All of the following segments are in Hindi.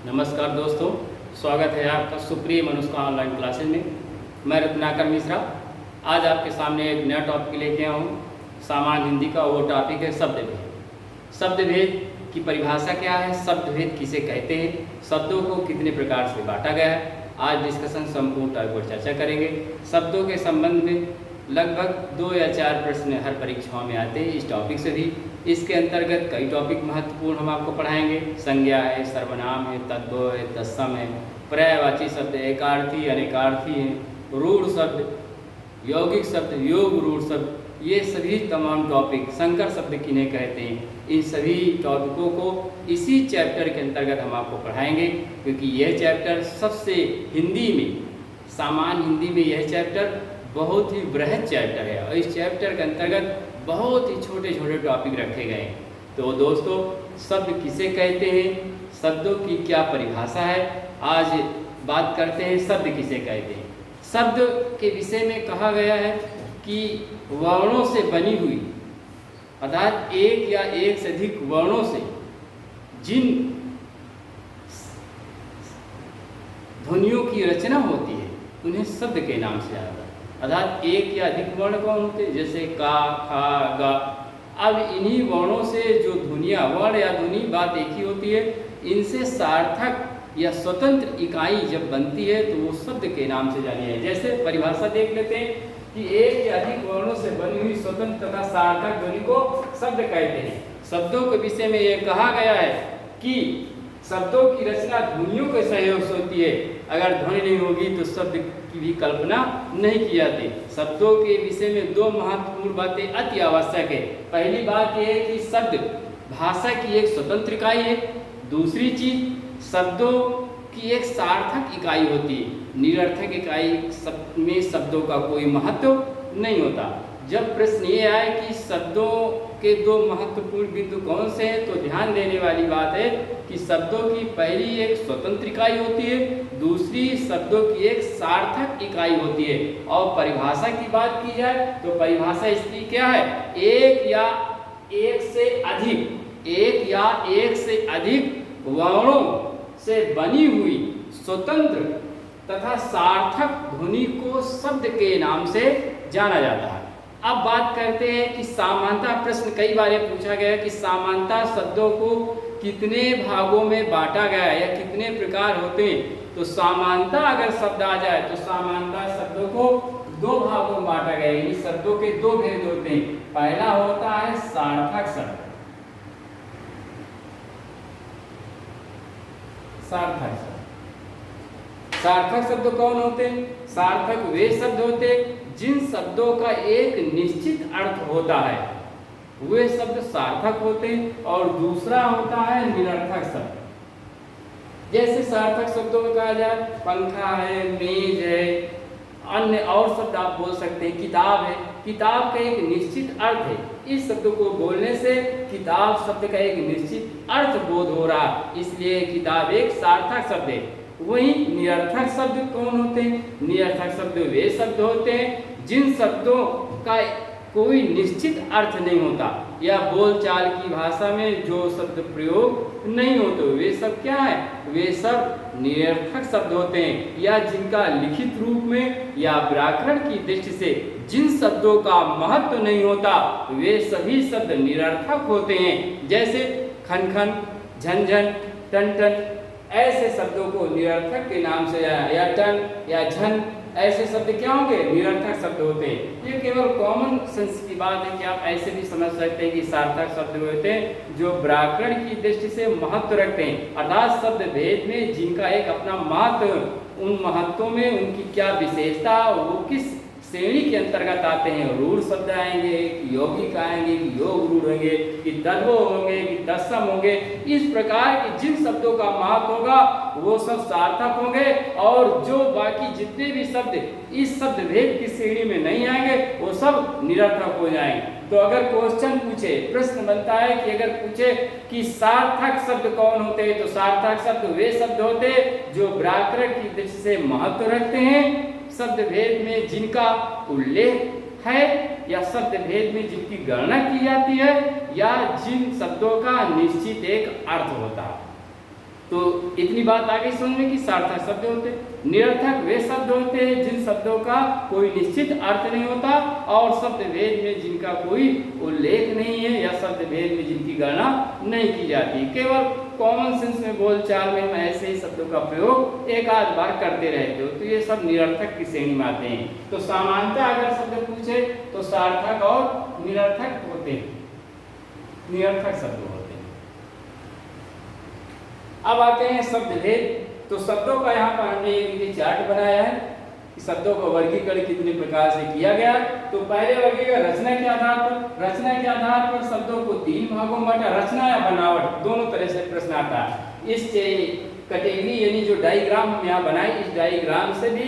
नमस्कार दोस्तों, स्वागत है आपका सुप्रिय मनुष्का ऑनलाइन क्लासेज में। मैं रत्नाकर मिश्रा आज आपके सामने एक नया टॉपिक लेके आया हूँ। सामान्य हिंदी का वो टॉपिक है शब्द भेद। शब्द भेद की परिभाषा क्या है, शब्द भेद किसे कहते हैं, शब्दों को कितने प्रकार से बांटा गया है, आज डिस्कशन संपूर्ण टॉपिक पर चर्चा करेंगे। शब्दों के संबंध में लगभग 2 या 4 प्रश्न हर परीक्षाओं में आते हैं इस टॉपिक से भी। इसके अंतर्गत कई टॉपिक महत्वपूर्ण हम आपको पढ़ाएंगे। संज्ञा है, सर्वनाम है, तद्भव है, तत्सम है, पर्यायवाची शब्द, एकार्थी अनेकार्थी है, रूढ़ शब्द, यौगिक शब्द, योग रूढ़ शब्द, ये सभी तमाम टॉपिक, संकर शब्द किन्हें कहते हैं, इन सभी टॉपिकों को इसी चैप्टर के अंतर्गत हम आपको पढ़ाएंगे। क्योंकि यह चैप्टर सबसे हिंदी में, सामान्य हिंदी में यह चैप्टर बहुत ही बृहद चैप्टर है और इस चैप्टर के अंतर्गत बहुत ही छोटे छोटे टॉपिक रखे गए हैं। तो दोस्तों, शब्द किसे कहते हैं, शब्दों की क्या परिभाषा है, आज बात करते हैं शब्द किसे कहते हैं। शब्द के विषय में कहा गया है कि वर्णों से बनी हुई, अर्थात एक या एक से अधिक वर्णों से जिन ध्वनियों की रचना होती है उन्हें शब्द के नाम से जाना जाता है। अर्थात एक या अधिक वर्ण कौन होते हैं, जैसे का, खा, गा। अब इन्हीं वर्णों से जो ध्वनियाँ, वर्ण या ध्वनि, बात एक ही होती है, इनसे सार्थक या स्वतंत्र इकाई जब बनती है तो वो शब्द के नाम से जानी है। जैसे परिभाषा देख लेते हैं कि एक या अधिक वर्णों से बनी हुई स्वतंत्र तथा सार्थक ध्वनि को शब्द कहते हैं। शब्दों के विषय में यह कहा गया है कि शब्दों की रचना ध्वनियों के सहयोग से होती है। अगर ध्वनि नहीं होगी तो शब्द की भी कल्पना नहीं की जाती। शब्दों के विषय में 2 महत्वपूर्ण बातें अति आवश्यक है। पहली बात यह है कि शब्द भाषा की एक स्वतंत्र इकाई है। दूसरी चीज, शब्दों की एक सार्थक इकाई होती है। निरर्थक इकाई में शब्दों का कोई महत्व नहीं होता। जब प्रश्न ये आए कि शब्दों के 2 महत्वपूर्ण बिंदु कौन से हैं, तो ध्यान देने वाली बात है कि शब्दों की पहली एक स्वतंत्र इकाई होती है, दूसरी शब्दों की एक सार्थक इकाई होती है। और परिभाषा की बात की जाए तो परिभाषा इसकी क्या है, एक या एक से अधिक वर्णों से बनी हुई स्वतंत्र तथा सार्थक ध्वनि को शब्द के नाम से जाना जाता है। अब बात करते हैं कि समानता, प्रश्न कई बार पूछा गया कि समानता शब्दों को कितने भागों में बांटा गया है या कितने प्रकार होते हैं। तो समानता अगर शब्द आ जाए तो समानता शब्दों को 2 भागों में बांटा गया है। इन शब्दों के 2 भेद होते हैं। पहला होता है सार्थक शब्द। सार्थक शब्द कौन होते हैं? सार्थक वे शब्द होते हैं जिन शब्दों का एक निश्चित अर्थ होता है, वे शब्द सार्थक होते हैं। और दूसरा होता है निरर्थक शब्द। जैसे सार्थक शब्दों में कहा जाए पंखा है, मेज है, अन्य और शब्द आप बोल सकते हैं, किताब है। किताब का एक निश्चित अर्थ है। इस शब्द को बोलने से किताब शब्द का एक निश्चित अर्थ बोध हो रहा, इसलिए किताब एक सार्थक शब्द है। वही निरर्थक शब्द कौन होते हैं? निरर्थक शब्द वे शब्द होते हैं जिन शब्दों का कोई निश्चित अर्थ नहीं होता या बोलचाल की भाषा में जो शब्द प्रयोग नहीं होते, वे सब क्या है? वे सब निरर्थक शब्द होते हैं। या जिनका लिखित रूप में या व्याकरण की दृष्टि से जिन शब्दों का महत्व नहीं होता, वे सभी शब्द निरर्थक होते हैं। जैसे खन खन, झन झन, टन टन, ऐसे शब्दों को निरर्थक के नाम से, या टन या झन, ऐसे शब्द क्या होंगे? निरर्थक शब्द होते हैं। ये केवल कॉमन सेंस की बात है कि आप ऐसे भी समझ सकते हैं कि सार्थक शब्द होते हैं जो व्याकरण की दृष्टि से महत्व रखते हैं, अर्थात शब्द भेद में जिनका एक अपना महत्व, उन महत्वों में उनकी क्या विशेषता, वो किस श्रेणी के अंतर्गत आते हैं। रूढ़ शब्द आएंगे, यौगिक आएंगे, योग रूढ़ होंगे, कि तद्भव होंगे, कि तत्सम होंगे। इस प्रकार के जिन शब्दों का महत्व होगा वो सब सार्थक होंगे, और जो बाकी जितने भी शब्द इस शब्द भेद की श्रेणी में नहीं आएंगे वो सब निरर्थक हो जाएंगे। तो अगर क्वेश्चन पूछे, प्रश्न बनता है कि अगर पूछे कि सार्थक शब्द कौन होते हैं, तो सार्थक शब्द वे शब्द होते हैं जो व्याकरण की दृष्टि से महत्व रखते हैं, शब्द भेद में जिनका उल्लेख है या शब्द भेद में जिनकी गणना की जाती है, या जिन शब्दों का निश्चित एक अर्थ होता है। तो इतनी बात आ गई समझ में कि सार्थक शब्द होते हैं। निरर्थक वे शब्द होते हैं जिन शब्दों का कोई निश्चित अर्थ नहीं होता और शब्द भेद में जिनका कोई उल्लेख नहीं है या शब्द भेद में जिनकी गणना नहीं की जाती। केवल कॉमन सेंस में बोलचाल में हम ऐसे ही शब्दों का प्रयोग एक आध बार करते रहते हो, तो ये सब निरर्थक की श्रेणी में आते हैं। तो सामान्यतः अगर शब्द पूछे तो सार्थक और निरर्थक होते हैं, निरर्थक शब्द होते हैं। अब आते हैं शब्द भेद। तो शब्दों का यहाँ पर हमने एक चार्ट बनाया है कि शब्दों का वर्गीकरण कितने प्रकार से किया गया। तो पहले वर्गीकरण रचना के आधार पर, रचना के आधार पर शब्दों को 3 भागों में बांटा, रचना या बनावट दोनों तरह से प्रश्न आता है। इस कैटेगरी यानी जो डायग्राम हम यहाँ बनाए, इस डायग्राम से भी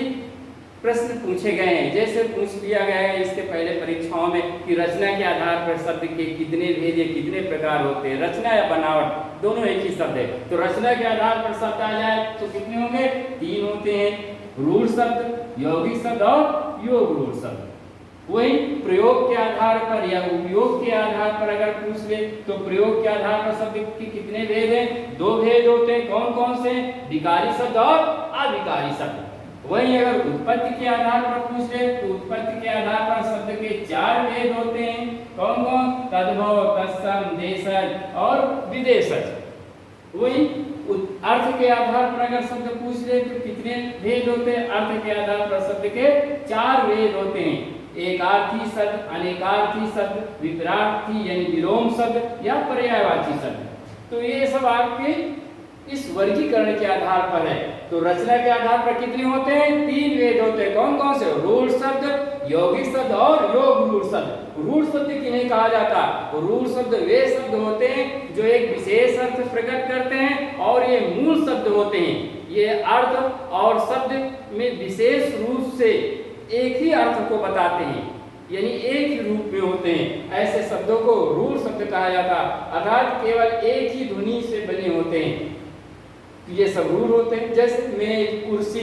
प्रश्न पूछे गए हैं। जैसे पूछ लिया गया है इसके पहले परीक्षाओं में कि रचना के आधार पर शब्द के कितने भेद या कितने प्रकार होते हैं। रचना या बनावट दोनों एक ही शब्द है। तो रचना के आधार पर शब्द आ जाए तो कितने होंगे? 3 होते हैं, रूढ़ शब्द, यौगिक शब्द और योग रूढ़ शब्द। वही प्रयोग के आधार पर या उपयोग के आधार पर अगर पूछ ले तो प्रयोग के आधार पर शब्द के कितने भेद हैं? 2 भेद होते हैं। कौन कौन से? विकारी शब्द और अविकारी शब्द। वहीं अगर उत्पत्ति के आधार पर पूछ ले तो उत्पत्ति के आधार पर शब्द के 4 भेद होते हैं। कौन कौन? तद्भव, तत्सम, देशज और विदेशज। वहीं अर्थ के आधार पर अगर शब्द पूछ ले तो कितने भेद होते हैं? अर्थ के आधार पर शब्द के 4 भेद होते हैं। एकार्थी शब्द, अनेकार्थी शब्द, विपरार्थी यानी विलोम शब्द या पर्यायवाची शब्द। तो ये सब आपके इस वर्गीकरण के आधार पर है। तो रचना के आधार पर कितने होते हैं? 3 भेद होते हैं। कौन कौन से? रूढ़ शब्द, यौगिक शब्द और योग रूढ़ शब्द। रूढ़ शब्द किन्हें कहा जाता? रूढ़ शब्द वे शब्द होते हैं जो एक विशेष अर्थ प्रकट करते हैं और ये मूल शब्द होते हैं। ये अर्थ और शब्द में विशेष रूप से एक ही अर्थ को बताते हैं, यानी एक ही रूप में होते हैं। ऐसे शब्दों को रूढ़ शब्द कहा जाता है, अर्थात केवल एक ही ध्वनि से बने होते हैं। ये सब रूढ़ होते हैं। जैसे मेज, कुर्सी,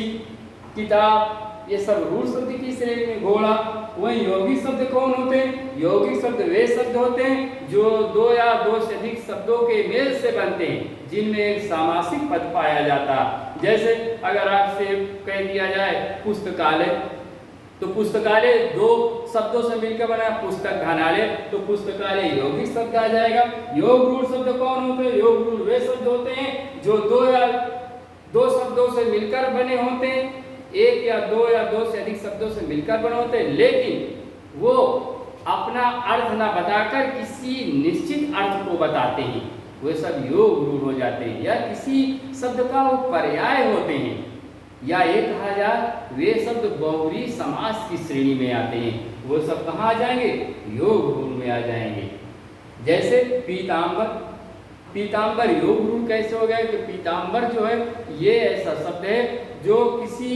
किताब, ये सब रूढ़ शब्द की श्रेणी में। घोड़ा। वहीं यौगिक शब्द कौन होते हैं? यौगिक शब्द वे शब्द होते हैं जो 2 या 2 से अधिक शब्दों के मेल से बनते हैं, जिनमें एक सामासिक पद पाया जाता है। जैसे अगर आपसे कह दिया जाए पुस्तकालय, तो पुस्तकालय 2 शब्दों से मिलकर बना। पुस्तक घनालय, तो पुस्तकालय यौगिक शब्द आ जाएगा। योग रूढ़ शब्द कौन होते हैं? योग रूढ़ वे शब्द होते हैं जो 2 या 2 शब्दों से मिलकर बने होते हैं, 1 या 2 या 2 से अधिक शब्दों से मिलकर बने होते हैं, लेकिन वो अपना अर्थ ना बताकर किसी निश्चित अर्थ को बताते हैं। वे सब योग रूढ़ हो जाते हैं। या किसी शब्द का वो पर्याय होते हैं, या एक कहा जाए वे शब्द बहुव्रीहि समास की श्रेणी में आते हैं। वो सब कहाँ आ जाएंगे? योग रूढ़ में आ जाएंगे। जैसे पीताम्बर, पीताम्बर योग रूढ़ कैसे हो गया? कि पीताम्बर जो है ये ऐसा शब्द है जो किसी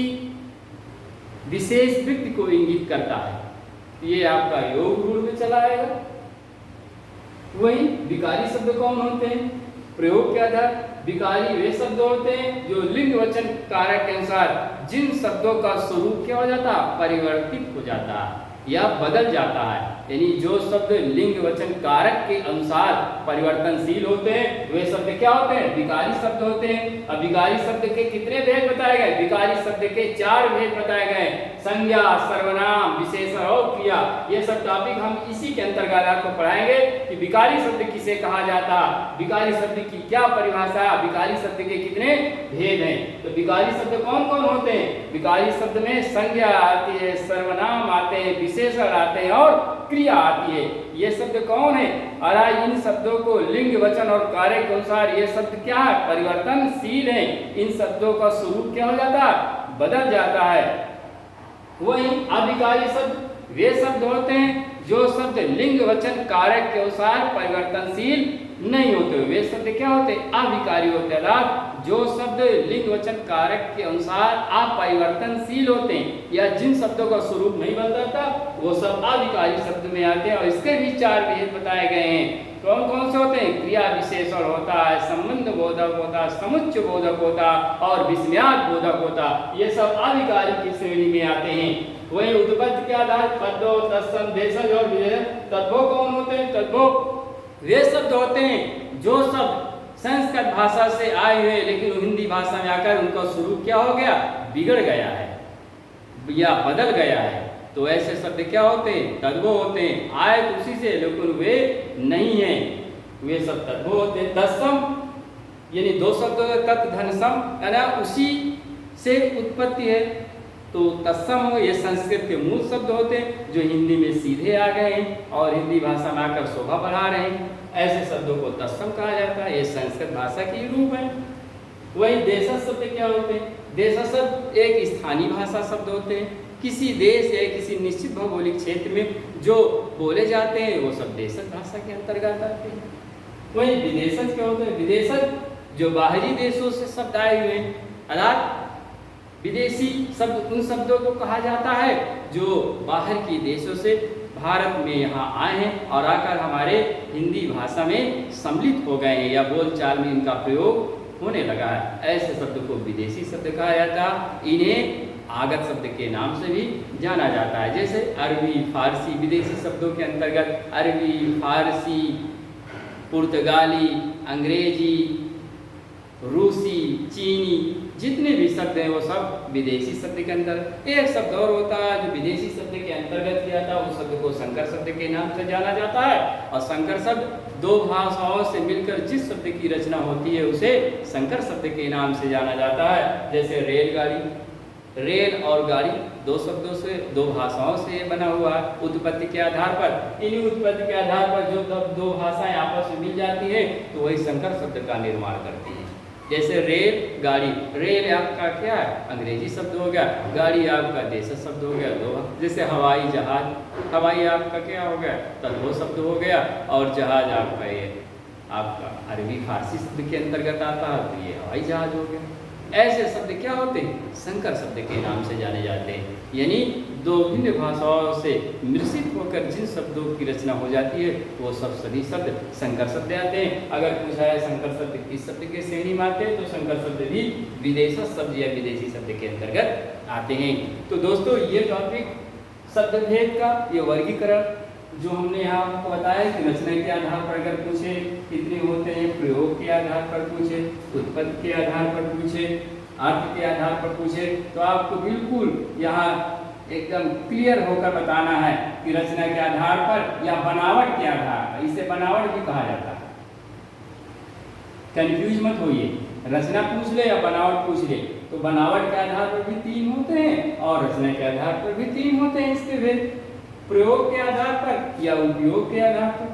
विशेष व्यक्ति को इंगित करता है, ये आपका योग रूढ़ में चला आएगा। वहीं विकारी शब्द कौन होते हैं? प्रयोग के आधार विकारी वे शब्द होते हैं जो लिंग वचन कारक के अनुसार जिन शब्दों का स्वरूप क्या हो जाता? परिवर्तित हो जाता या बदल जाता है। यानी जो शब्द लिंग वचन कारक के अनुसार परिवर्तनशील होते हैं वे शब्द क्या होते हैं? विकारी शब्द होते हैं। अब विकारी शब्द के कितने भेद बताए गए? विकारी शब्द के 4 भेद बताए गए। संज्ञा, सर्वनाम, विशेषण और क्रिया। ये सब टॉपिक हम इसी के अंतर्गत आपको पढ़ाएंगे कि विकारी शब्द किसे कहा जाता, विकारी शब्द की क्या परिभाषा, विकारी शब्द के कितने भेद हैं। तो विकारी शब्द कौन कौन होते हैं? विकारी शब्द में संज्ञा आती है, सर्वनाम आते हैं, विशेषण आते हैं और क्रिया आती है। ये शब्द कौन है? और इन शब्दों को लिंग वचन और कार्य के अनुसार ये शब्द क्या है? परिवर्तनशील है। इन शब्दों का स्वरूप क्या हो जाता है? बदल जाता है। वहीं अविकारी शब्द वे शब्द होते हैं जो शब्द लिंग वचन कारक के अनुसार परिवर्तनशील नहीं होते। वे शब्द क्या होते हैं? अविकारी होते हैं, अर्थात जो शब्द लिंग वचन कारक के अनुसार अपरिवर्तनशील होते हैं या जिन शब्दों का स्वरूप नहीं बदलता वो सब अविकारी शब्द में आते हैं। और इसके भी 4 भेद बताए गए हैं। कौन कौन से होते हैं? क्रिया विशेषण होता है, संबंध बोधक होता है, समुच्चय बोधक होता और विस्मयार्थ बोधक होता। ये सब अविकारी की श्रेणी में आते हैं। वही उत्पत्ति के आधार तद्भव, तत्सम, देशज और विशेषण। तद्भव कौन होते हैं? तद्भव वे शब्द होते हैं जो शब्द संस्कृत भाषा से आए हुए लेकिन वो हिंदी भाषा में आकर उनका स्वरूप क्या हो गया, बिगड़ गया है या बदल गया है। तो ऐसे शब्द क्या होते हैं, तद्भव होते हैं, आए तो उसी से लेकिन वे नहीं हैं, वे सब तद्भव होते हैं। तत्सम यानी दो शब्दों का तत् धन सम यानी उसी से उत्पत्ति है। तो तत्सम हो ये संस्कृत के मूल शब्द होते हैं जो हिंदी में सीधे आ गए हैं और हिंदी भाषा में आकर शोभा बढ़ा रहे हैं। ऐसे शब्दों को तत्सम कहा जाता है, ये संस्कृत भाषा की रूप है। वही देशज शब्द क्या होते हैं, देशज शब्द एक स्थानीय भाषा शब्द होते हैं, किसी देश या किसी निश्चित भौगोलिक क्षेत्र में जो बोले जाते हैं वो सब देशज भाषा के अंतर्गत आते हैं। वही विदेशज क्या होते हैं, विदेशज जो बाहरी देशों से शब्द आए हुए हैं, अर्थात विदेशी शब्द उन शब्दों को कहा जाता है जो बाहर के देशों से भारत में यहाँ आए हैं और आकर हमारे हिंदी भाषा में सम्मिलित हो गए हैं या बोलचाल में इनका प्रयोग होने लगा है। ऐसे शब्द को विदेशी शब्द कहा जाता है। इन्हें आगत शब्द के नाम से भी जाना जाता है, जैसे अरबी, फारसी विदेशी शब्दों के अंतर्गत अरबी, फारसी, पुर्तगाली, अंग्रेजी, रूसी, चीनी जितने भी शब्द हैं वो सब विदेशी शब्द के अंदर। एक शब्द और होता है जो विदेशी शब्द के अंतर्गत किया जाता है, उस शब्द को संकर शब्द के नाम से जाना जाता है। और संकर शब्द दो भाषाओं से मिलकर जिस शब्द की रचना होती है उसे संकर शब्द के नाम से जाना जाता है। जैसे रेलगाड़ी, रेल और गाड़ी दो शब्दों से दो भाषाओं से बना हुआ है। उत्पत्ति के आधार पर इन्हीं उत्पत्ति के आधार पर जो दो भाषाएं आपस में मिल जाती हैं तो वही संकर शब्द का निर्माण करती है। जैसे रेल गाड़ी, रेल आपका क्या है, अंग्रेजी शब्द हो गया, गाड़ी आपका देशी शब्द हो गया दो। जैसे हवाई जहाज, हवाई आपका क्या हो गया, तद्भव शब्द हो गया, और जहाज आपका ये आपका अरबी फारसी शब्द के अंतर्गत आता है तो ये हवाई जहाज हो गया। ऐसे शब्द क्या होते हैं, संकर शब्द के नाम से जाने जाते हैं। यानी दो भिन्न भाषाओं से मिश्रित होकर जिन शब्दों की रचना हो जाती है वो सब सभी शब्द संकर शब्द आते हैं। अगर पूछा है संकर शब्द किस शब्द के श्रेणी में आते हैं तो संकर शब्द भी विदेशी शब्द या विदेशी शब्द के अंतर्गत आते हैं। तो दोस्तों ये टॉपिक शब्द भेद का ये वर्गीकरण जो हमने यहाँ आपको बताया कि रचना के आधार पर अगर पूछे कितने होते हैं, प्रयोग के आधार पर पूछे, उत्पत्ति के आधार पर पूछे, अर्थ के आधार पर पूछे, तो आपको बिल्कुल यहाँ एकदम क्लियर होकर बताना है कि रचना के आधार पर या बनावट के आधार पर, इसे बनावट भी कहा जाता है। कंफ्यूज मत होइए, रचना पूछ ले या बनावट पूछ ले तो बनावट के आधार पर भी तीन होते हैं और रचना के आधार पर भी तीन होते हैं इसके भेद। प्रयोग के आधार पर या उपयोग के आधार पर,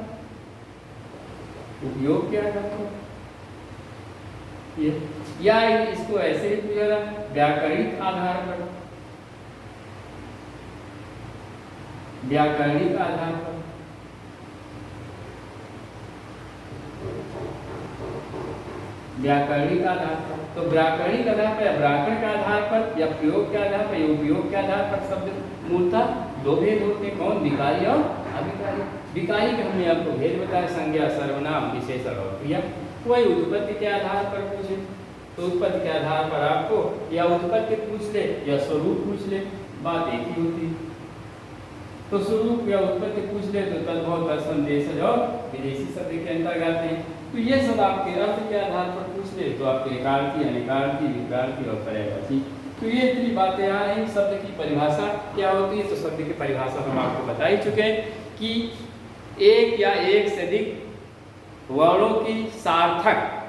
उपयोग के आधार पर ये या इसको ऐसे ही पूछा जाए व्याकरणिक आधार पर, व्याकरणिक आधार पर, व्याकरणिक आधार पर। तो व्याकरणिक आधार पर या व्याकरण के आधार पर या प्रयोग के आधार पर या उपयोग के आधार पर शब्द मूलतः दो भेद होते हैं, कौन, विकारी और अविकारी। विकारी के हमने आपको भेद बताया, संज्ञा, सर्वनाम, विशेषण और क्रिया। वही उत्पत्ति के आधार पर पूछे तो उत्पत्ति के आधार पर आपको या उत्पत्ति पूछ ले या स्वरूप पूछ ले, बात एक ही होती है। तो स्वरूप या उत्पत्ति पूछ ले तो तद्भव, तत्सम, देशज और विदेशी शब्द के अंतर्गत आते हैं। तो ये सब आपके अर्थ के आधार पर पूछ ले तो आपके एकार्थी, अनेकार्थी, विपरार्थी और पर्यायवाची। तो ये इतनी बातें आ रही। शब्द की परिभाषा क्या होती है, तो शब्द की परिभाषा हम आपको बता ही चुके हैं कि एक या एक से अधिक वर्णों की सार्थक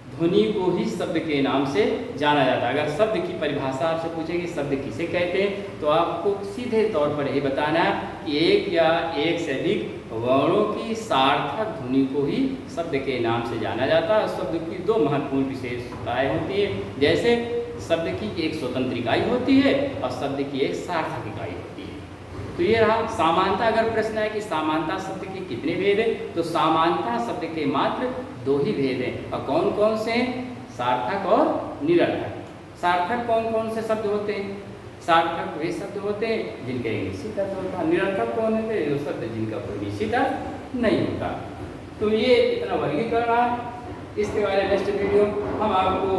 ध्वनि को ही शब्द के नाम से जाना जाता है। अगर शब्द की परिभाषा आपसे पूछेगी शब्द किसे कहते हैं तो आपको सीधे तौर पर ये बताना है कि एक या एक से अधिक वर्णों की सार्थक ध्वनि को ही शब्द के नाम से जाना जाता है। शब्द की दो महत्वपूर्ण विशेषताएं होती है, जैसे शब्द की एक स्वतंत्र इकाई होती है और शब्द की एक सार्थक इकाई होती है। तो ये रहा समानता। अगर प्रश्न है कि समानता शब्द के कितने भेद हैं, तो समानता शब्द के मात्र दो ही भेद हैं। और कौन कौन से हैं, सार्थक और निरर्थक। सार्थक कौन कौन से शब्द होते हैं, सार्थक वे शब्द होते हैं जिनका एक निश्चित अर्थ होता है। निरर्थक कौन होते हैं, वो शब्द जिनका कोई निश्चित अर्थ नहीं होता। तो ये इतना वर्गीकरण है। इसके बारे में नेक्स्ट वीडियो हम आपको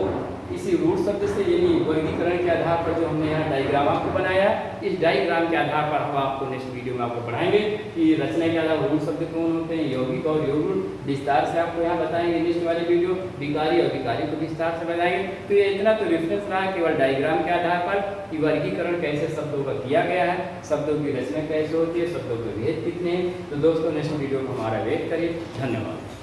इसी रूट शब्द से यानी वर्गीकरण के आधार आधार पर जो हमने यहाँ डायग्राम आपको बनाया, इस डायग्राम के आधार पर हम आपको नेक्स्ट वीडियो में आपको पढ़ाएंगे कि रचना के आधार रूढ़ शब्द कौन होते हैं, यौगिक और यौगिक विस्तार से आपको यहाँ बताएंगे नेक्स्ट वाले वीडियो, विकारी और विकारी को विस्तार से बताएंगे। तो ये इतना तो रेफरेंस रहा केवल डायग्राम के आधार पर कि वर्गीकरण कैसे शब्दों का किया गया है, शब्दों की रचना कैसे होती है, शब्दों के भेद कितने हैं। तो दोस्तों नेक्स्ट वीडियो में हमारा वेट करिए। धन्यवाद।